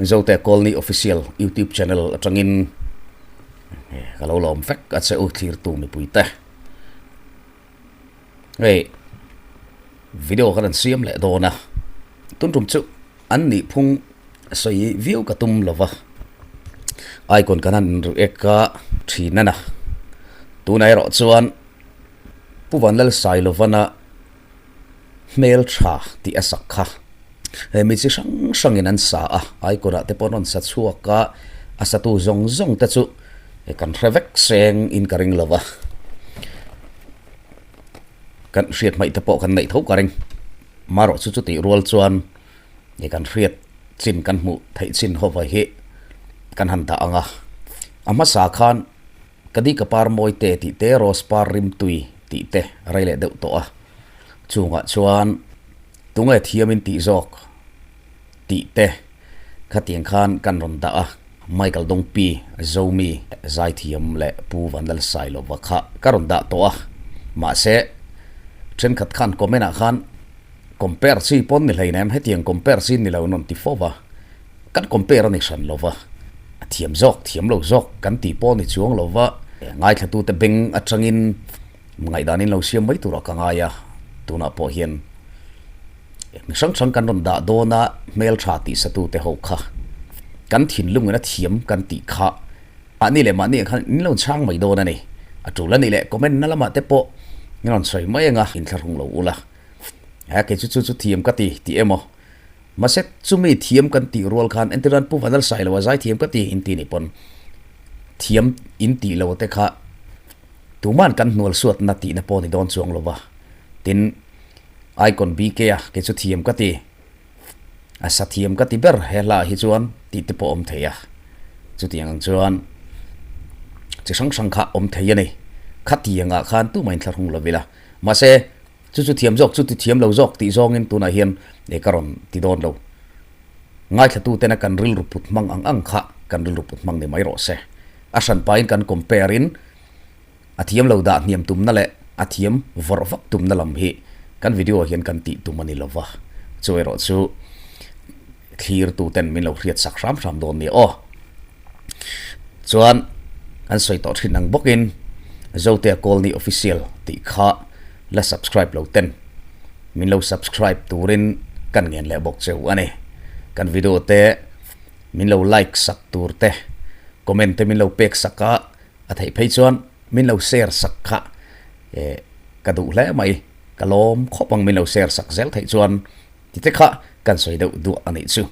zote kolni official YouTube channel atangin kalau lom fek at sa uthir tu mi puite hey video kan siam le dona tun tum chu an ni phung soi view ka tum lova icon kanan eka thina na tunai ro chuan puwanlal sai lovana Hmelṭha ti asakha mi chi sang in an sa a icon te ponon sa chuaka asatu zong ta chu kan revek seng in karing lova kan riat mai te po kan nei thau karing maro chu ti rol chuan e kan riat chin kan mu thai chin hova hi kan han ta anga ama sa khan kadi kapar moi te ti te ros par rim tui ti te raile deuh to a chunga chuan tunge thiamin ti jok ti te khatiang khan kan ron da a Michael Dongpi zomi zai thiam le pu vanlal sai lo wakha karon da to a ma se chen khat khan komena khan compare si pon ni leinem hetiang compare sin ni lo non ti fowa kan compare ni san lova thiam lo jok kan ti pon ni chuang lova ngai thatu te beng atangin ngai danin lo siam mai tura ka ngaya tuna po hian sang kan ron da dona Hmelṭha ti satu te ho kha kan thin lung na thiam kan ti kha ani le mani khan in lo chang mai dona ni atula ni le comment na lama te po ngon soi mai nga in tharung lo ula ha ke chu thiam ka ti emo ma set chumi thiam kan ti rol khan enteran pu vanal sai lo zai thiam ka ti in ti ni pon thiam in ti lo te kha tuman kan nual suat na ti na po ni don chuang lova tin icon bk a ke chu thiam ka ti asa thiam ka ti ber hela hi chuan ti te po om theya chu tiang chuan chi sang kha om theya nei khatianga khan tu main tharung lovila ma se chu thiam jok chu ti thiam lo jok ti zong in tu na hian e karon ti don lo ngai thatu te na kan ril ruput mang ang kha kan ril ruput mang ne mai ro se asan pain kan compare in athiam lo da niam tum na le athiam vorvak tum na lam hi kan video hian kan ti tu mani lova chu ero chu clear tu ten min lo riat sak ram don ni o chuan an soi to thin ang bokin zote kolni official ti kha la subscribe lo ten min lo subscribe turin kan ngen le bok cheu ani kan video te min lo like sak tur te comment te min lo pek saka athai phei chuan min lo share sakha e kadu hle mai kalom khopang min lo share sak zel thai chuan ti te kha kan soi deuh du ani chu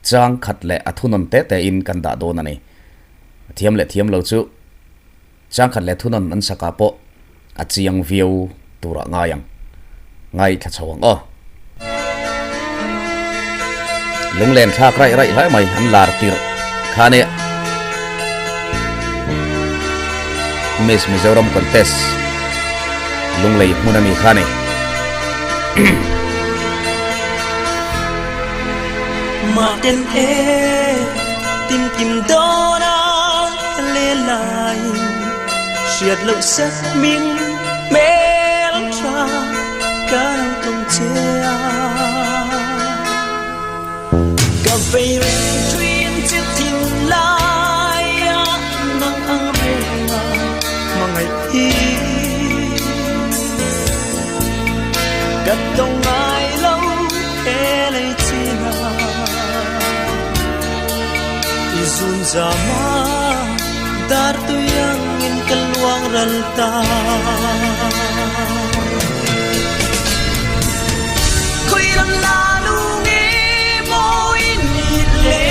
chang khat le athunon te in kan da don ani thiam lo chu chang khat le thunon an saka po achiang view tura ngai tha chawang o lunglen thak rai lai mai an lar tir khane Miss Mizoram contest lunglei munami khane mà tên e tìm đó lên lại triệt lộ sắc miếng Hmelṭha cả đâu tung che cà phê chuyên chiếc thìn lai nắng ăn mà ngày hi cất đông ai lâu e lấy Izun zama dar tu yang in keluang ralta koi ran lalu nge moi ni le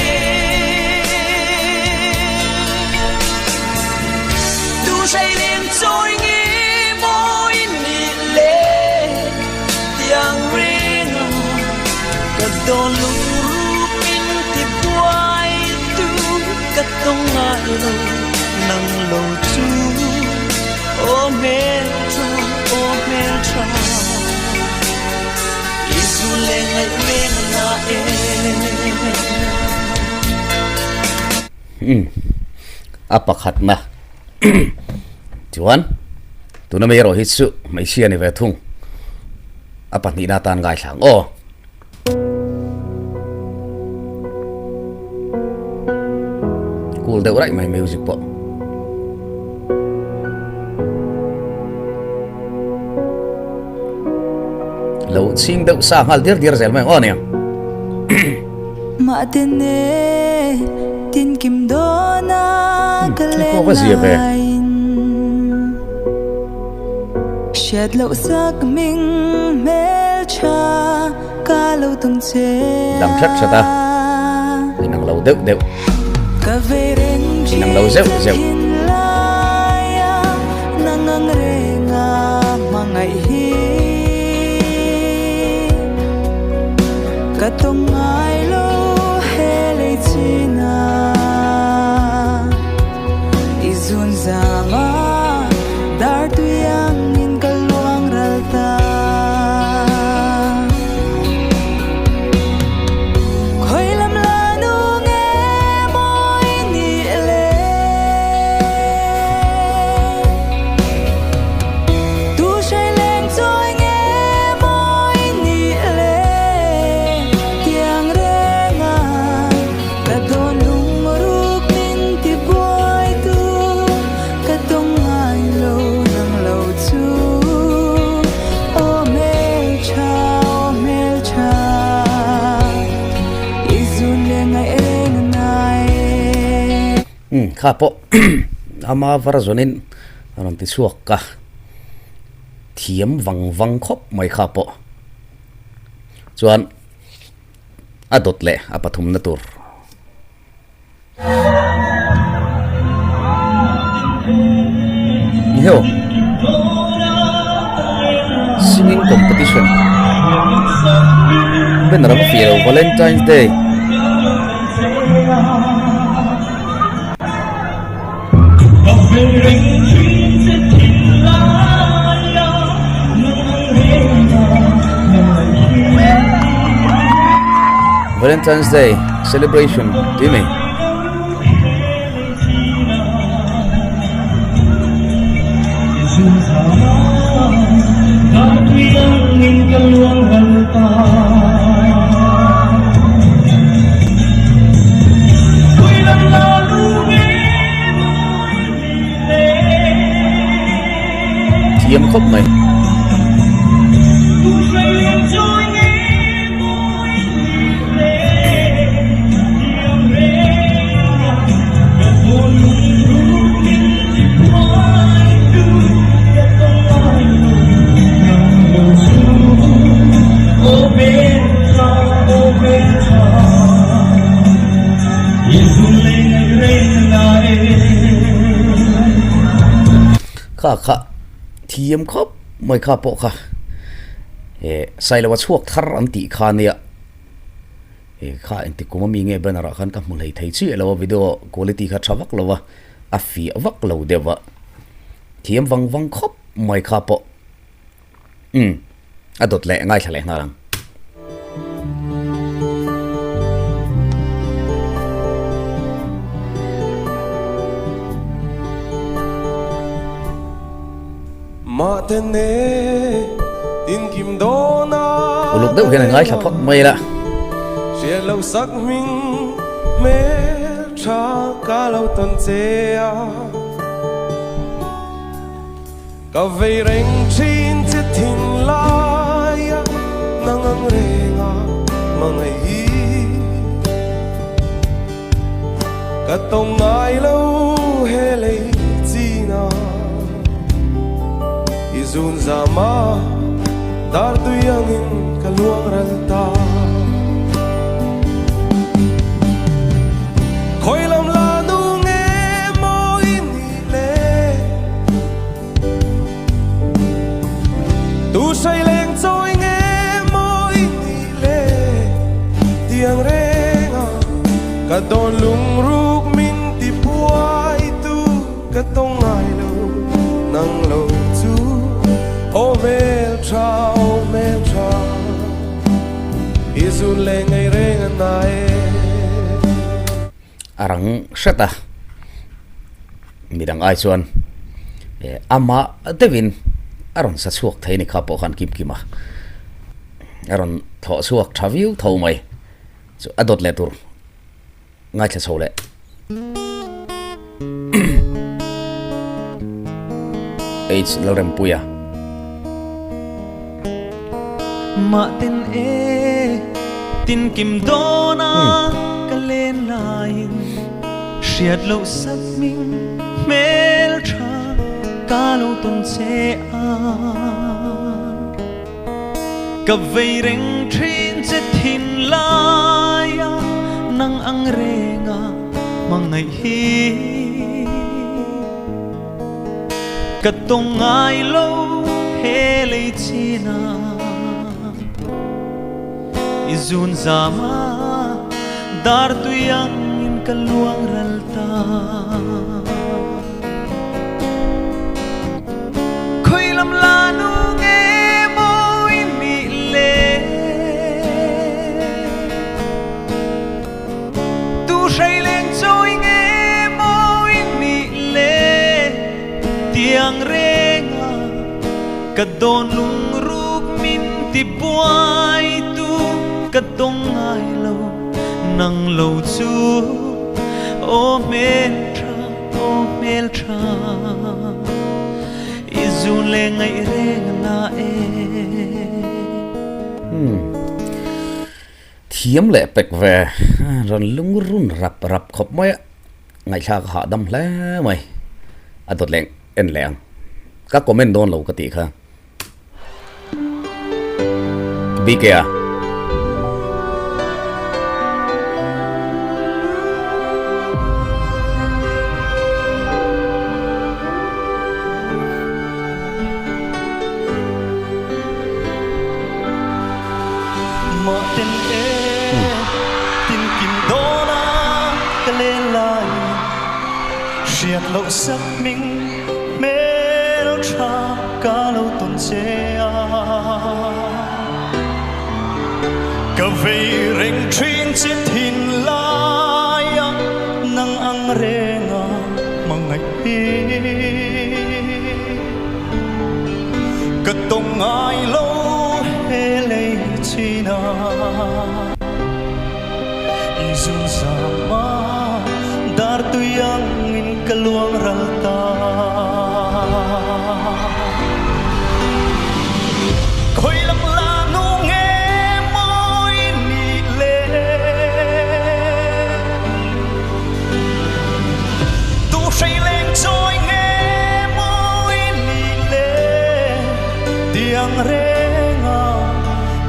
tu say lên trôi nge moi ni le yang ring ka don lu tông ngại lo nang lo chu Hmelṭha isu le ngai men na apa khat ma chuan tuna me ro hi chu mai sia ni ve thung apa ni na tan ngai thang o cool deuh rai mai music po lo ching deuh sa ngal dir zel mai on ya ma tene tin kim do na ko ba zia ve shed lo sak ming Hmelṭha ka lo tung che dam thắt sa ta nang lo deuh deuh ka ve ren nang lo zeuh zeuh nangang renga mangai hi ka tong ai lo hele china izun zama dar tu yang in kalwang ralta khoi lam la nu nge moi ni le tu shai leng choi nge moi ni le tiang renga ka don lung ruk min ti boy tu ka tong ai lo nang lo chu o Hmelṭha izun le ngai eng nai kha po ama varazonin aron ti suak ka thiam wang khop mai kha po chuan adot le apathum na tur yo singing competition ben ram feel Valentine's Day Valentine's Day celebration Timmy thiam khóc mày kha thiam khop mai kha po kha sai lawa chuak thar an ti kha nia kha anti kuma mi nge banara khan ka mulai thai chi lawa video quality kha thawak lawa a fi awak lo dewa thiam wang khop mai kha po adot le ngai thale ngarang ma tene tin kim do na uluk deuh hian ngai thaphak mai la ria lo sak ming Hmelṭha ka lo ton chea ka vei reng chin che thin lai nangang renga mangai hi ka tong ngai lo hele china izun zama dar tu yang in kaluang ralta khoi lam la nu nge moi ni le tu sai leng choi nge moi ni le tiang renga ka don lung ruk min ti puai tu ka tong ai lo nang lo chu o Hmelṭha izun le ngai renga nai arang shata midang ai chuan ama devin aron sa chuak thei ni kha po khan kim kima aron tho chuak thaviu tho mai chu adot le tur ngai thla chole H lalrempuya ma tin e tin kim dona ka len lain shiat lo sak ming Hmelṭha ka lo ton che a ka vei reng thin che thin lai nang ang renga mangai hi ka tong ai lo he lei china izun zama dar tu yang in kaluang ralta khoi lam la nu nge moi mi le tu say lên trôi nge moi mi le tiang renga ka don lung ruk min ti buai tu ka dong ai lo nang lo chu o Hmelṭha izu le ngai reng na e thiam le pek ve ron lung run rap rap khop mai ngai thak ha dam hle mai adot leng en leng ka comment don lo ka ti kha bikea ma tin e tin kim dona ka len lai shiat lo sak ming Hmelṭha ka lo ton che a ka vei reng thin che thin lai nang ang renga mangai hi ka tong ai lo he lei china izun sama dar tu yang in kaluang ralta khoi lam la nu nge moi ni le tu say lên trôi nge moi ni le tiang renga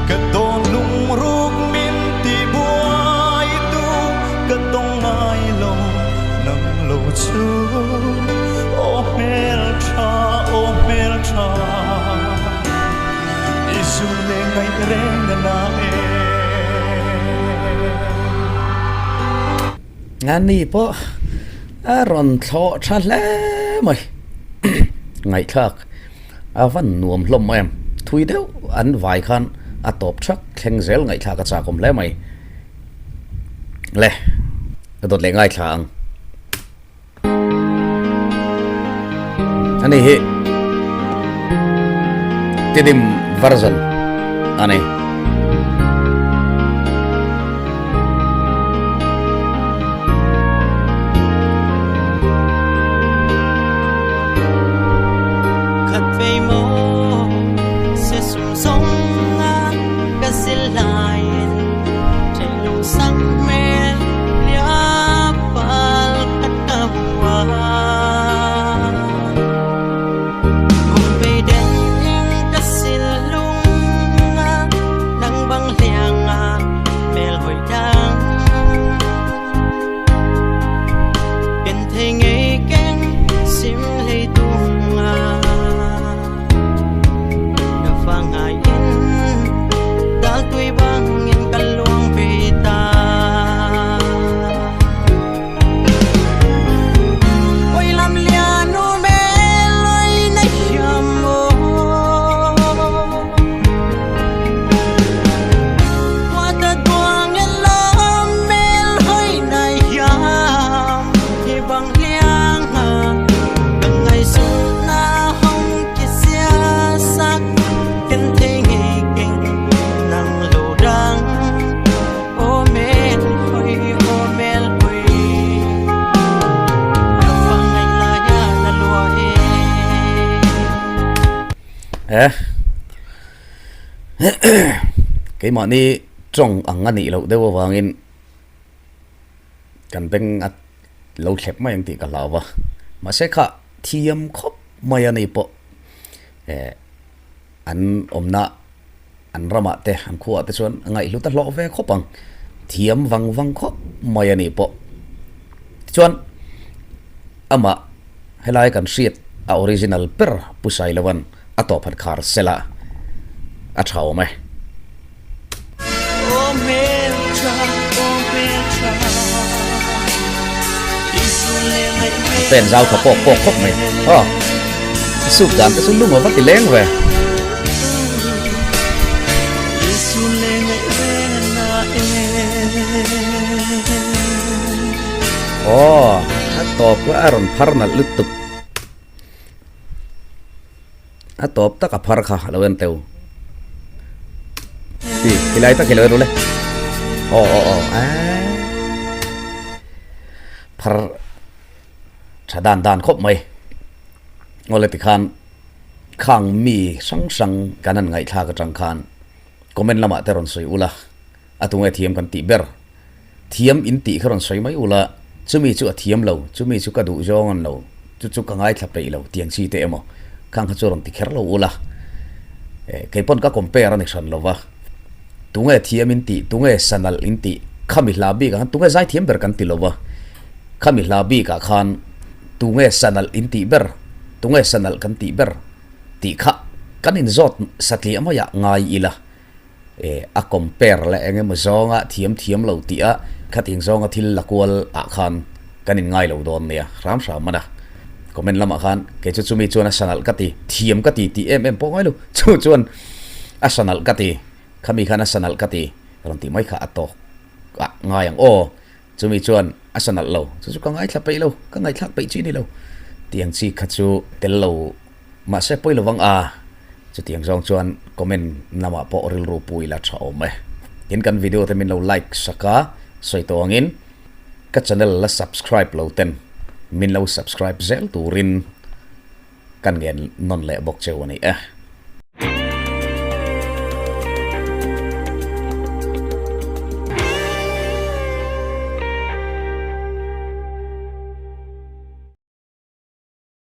ka don lung ruk min ti buai tu ka tong ai lo nang lo chu o Hmelṭha isu le ngai reng na e ngani po ron tho tha le mai ngai thak avan nuam hlom em thui deuh an vai khan a top thak thleng zel ngai thak a cha kom le mai le adot le ngai thang ani he tidim version ani khát vei mo se sum song a ka sil lai chen long sang me lia pal kat ka wa kum vei den ka sil lung a cái mà ni trong ăn anh đi lâu đâu vào in cần bên lâu xếp mà yang ti cả lâu mà sẽ khá thiêm khóc mà anh đi bộ anh na anh ra mặt anh khua te xuân ngày lúc ta lọ về khóc bằng thiêm văng văng khóc mà anh đi bộ xuân ama helai kan siat a original per pusai lawan atop han khar sela a thau mai Oh Hmelṭha, oh Hmelṭha, pen giao thọ pok pok khóc mai sụp đàn cái xuống lung mà bắt thì lén về atop wa aron parna lutup atop ta ka par kha lawan teu ti kilai ta kilai ro le par chadan dan khop mai ngole ti khan khang mi sang kanan ngai tha ka tang khan comment lama te ron soi ula atunga thiam kan ti ber thiam in ti kharon soi mai ula chumi chu thiam lo chumi chu ka du jong an lo chu ka ngai thlap rei lo tiang chi te emo khang kha choron ti kher lo ula ke pon ka compare an san lo wa tunga thiam in ti tunga sanal in ti khami labi ka tunga zai thiam ber kan ti lo wa khami labi ka khan tunga sanal in ti ber tunga sanal kan ti ber ti kha kan in zot satli amaya ngai ila a compare la enge mo zonga thiam lo ti a khating zonga thil lakwal a khan kanin ngai lo don nia ram sa mana comment lama khan ke chu chumi chuan sanal kati thiam kati ti po ngai lo chuan a sanal kati khami khana sanal kati ron ti mai kha ato ngai ang chumi chuan a sanal lo chu ka ngai thlapai lo ka ngai thlak pai chi ni lo tiang chi khachu tel lo ma se poi lo wang chu tiang zong chuan comment lama po ril ru pui la thau me in kan video te min lo like saka soi to angin ka channel la subscribe lo ten min lo subscribe zel turin kan gen non le bok cheu ani